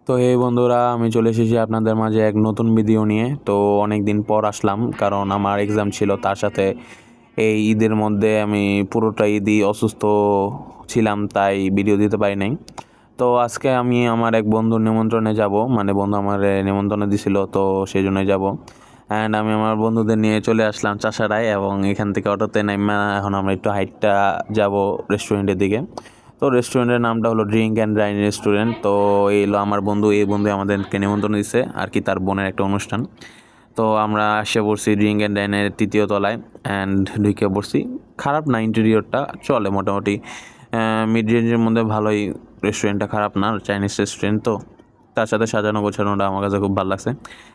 তো এই বন্ধুরা, আমি চলে এসেছি আপনাদের মাঝে এক নতুন ভিডিও নিয়ে। তো অনেক দিন পর আসলাম, কারণ আমার এক্সাম ছিল, তার সাথে এই ঈদের মধ্যে আমি পুরোটা ঈদই অসুস্থ ছিলাম, তাই ভিডিও দিতে পারি নাই। তো আজকে আমি আমার এক বন্ধুর নিমন্ত্রণে যাব, মানে বন্ধু আমার নিমন্ত্রণে দিছিল, তো সেই জন্যই যাব। অ্যান্ড আমি আমার বন্ধুদের নিয়ে চলে আসলাম চাষারায়, এবং এখান থেকে অটোতে নাইমা এখন আমরা একটু হাইটটা যাব রেস্টুরেন্টের দিকে। তো রেস্টুরেন্টের নামটা হলো ড্রিঙ্ক অ্যান্ড ডাইন রেস্টুরেন্ট। তো এই হলো আমার বন্ধু, এই বন্ধু আমাদেরকে নিমন্ত্রণ দিচ্ছে আর কি, তার বোনের একটা অনুষ্ঠান। তো আমরা এসে পড়ছি ড্রিঙ্ক অ্যান্ড ডাইনের 3য় তলায়, অ্যান্ড ঢুকে পড়ছি। খারাপ না, ইন্টেরিয়রটা চলে মোটামুটি, মিড রেঞ্জের মধ্যে ভালোই। রেস্টুরেন্টটা খারাপ না, চাইনিজ রেস্টুরেন্ট। তো তার সাথে সাজানো গোছানোটা আমার কাছে খুব ভালো লাগছে।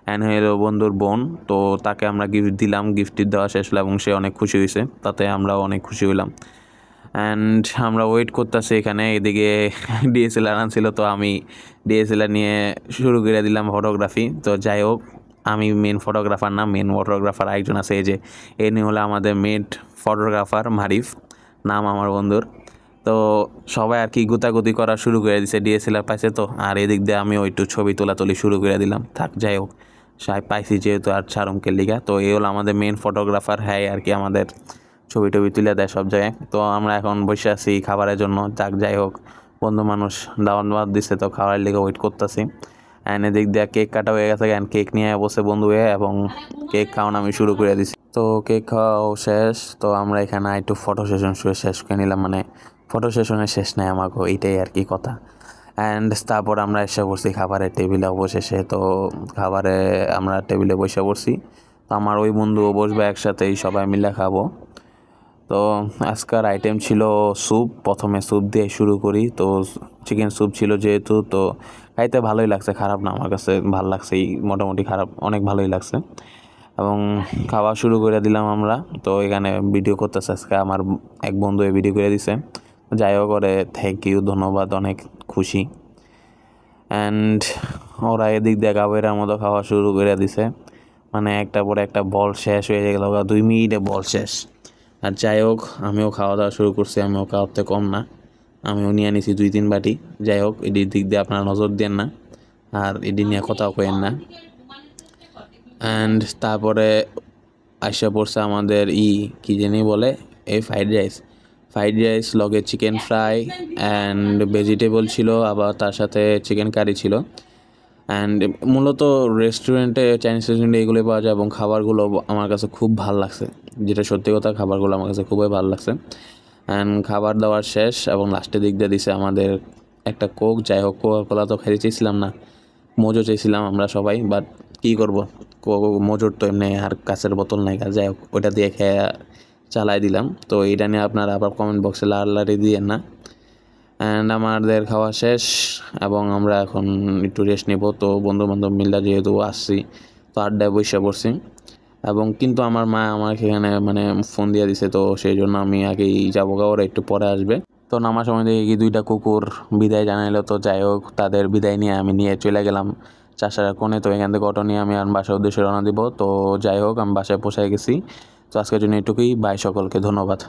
অ্যান্ড হলো বন্ধুর বোন, তো তাকে আমরা গিফট দিলাম, গিফট দেওয়া শেষ হলো এবং সে অনেক খুশি হয়েছে, তাতে আমরাও অনেক খুশি হইলাম। অ্যান্ড আমরা ওয়েট করতেছি এখানে। এদিকে ডিএসএলআর আনছিল, তো আমি ডিএসএলআর নিয়ে শুরু করে দিলাম ফটোগ্রাফি। তো যাই হোক, আমি মেন ফটোগ্রাফার না, মেন ফটোগ্রাফার একজন আছে, এই যে এনি হলো আমাদের মেন ফটোগ্রাফার মারিফ, নাম আমার বন্ধুর। তো সবাই আর কি গুতাগুতি করা শুরু করে দিছে, ডিএসএলআর পাইছে তো, আর এদিক দিয়ে আমিও একটু ছবি তোলাতুলি শুরু করে দিলাম। থাক, যাই হোক, পাইছি যেহেতু আর ছাড়ুমকে লিগা। তো এই হলো আমাদের মেন ফটোগ্রাফার, হ্যাঁ আর কি, আমাদের ছবি টবি তুলে দেয় সব জায়গায়। তো আমরা এখন বসে আছি খাবারের জন্য। যাই হোক, বন্ধু মানুষ দাওয়াত দিচ্ছে, তো খাবারের লেগে ওয়েট করতেছি। অ্যান্ড এদিক দিয়ে কেক কাটা হয়ে গেছে, অ্যান্ড কেক নিয়ে বসে বন্ধু হয়ে, এবং কেক খাওয়ানো আমি শুরু করে দিছি। তো কেক খাওয়াও শেষ, তো আমরা এখানে একটু ফটো সেশন শেষ করে নিলাম, মানে ফটো সেশনের শেষ নেই আমাকে, এইটাই আর কি কথা। অ্যান্ড তারপর আমরা এসে পড়ছি খাবারের টেবিলে অবশেষে। তো খাবারে আমরা টেবিলে বসে পড়ছি। তো আমার ওই বন্ধুও বসবে একসাথেই, সবাই মিলে খাবো। তো আজকের আইটেম ছিল স্যুপ। প্রথমে স্যুপ দিয়ে শুরু করি। তো চিকেন স্যুপ ছিল যেহেতু, তো খাইতে ভালোই লাগছে, খারাপ না, আমার কাছে ভালো লাগছে, মোটামুটি খারাপ অনেক ভালোই লাগছে। এবং খাওয়া শুরু করে দিলাম আমরা। তো এখানে ভিডিও করতেছে আজকে আমার এক বন্ধু, ভিডিও করে দিছে। যাই হোক, ওরে থ্যাংক ইউ, ধন্যবাদ, অনেক খুশি। অ্যান্ড ওরা এদিক দিয়ে গাবেরার মতো খাওয়া শুরু করে দিছে, মানে একটা পরে একটা বল শেষ হয়ে গেল, 2 মিনিটে বল শেষ। আর যাই হোক, আমিও খাওয়া দাওয়া শুরু করছি, আমিও খাওয়াতে কম না, আমিও নিয়ে নিছি 2-3 বাটি। যাই হোক, এটির দিক দিয়ে আপনারা নজর দেন না, আর এটি নিয়ে কথাও কেন না। অ্যান্ড তারপরে আইসা পড়ছে আমাদের কি জানি বলে, এই ফ্রাইড রাইস লগে চিকেন ফ্রাই অ্যান্ড ভেজিটেবল ছিল, আবার তার সাথে চিকেন কারি ছিল। অ্যান্ড মূলত রেস্টুরেন্টে, চাইনিজ রেস্টুরেন্টে এগুলোই পাওয়া যায়, এবং খাবারগুলো আমার কাছে খুব ভালো লাগছে, যেটা সত্যি কথা, খাবারগুলো আমার কাছে খুবই ভালো লাগছে। অ্যান্ড খাবার দাবার শেষ, এবং লাস্টের দিক দিয়ে দিছে আমাদের একটা কোক। যাই হোক, কোকা-কোলা তো খেতে চাইছিলাম না, মোজো চাইছিলাম আমরা সবাই, বাট কী করবো, মোজোর তো এমনি আর কাছের বোতল নাই। যাই হোক, ওইটা দিয়ে খেয়ে চালাই দিলাম। তো এইটা নিয়ে আপনারা আবার কমেন্ট বক্সে লাড়ালাড়ি দিয়েন না। অ্যান্ড আমাদের খাওয়া শেষ, এবং আমরা এখন একটু রেস্ট নেব। তো বন্ধুবান্ধব মিল্লা যেহেতু আসছি, তো আড্ডায় বসে পড়ছি। এবং কিন্তু আমার মা আমাকে এখানে মানে ফোন দিয়ে দিছে, তো সেই জন্য আমি আগেই যাবো, ওরা একটু পরে আসবে। তো নামার সময় দেখি কি 2টা কুকুর বিদায় জানাইলো। তো যাই হোক, তাদের বিদায় নিয়ে আমি নিয়ে চলে গেলাম চাষারা কোণে। তো এখান থেকে অটো নিয়ে আমি আর বাসার উদ্দেশ্যে রওনা দিব। তো যাই হোক, আমি বাসায় পৌঁছায় গেছি। তো আজকের জন্য এটুকুই, বাই, সকলকে ধন্যবাদ।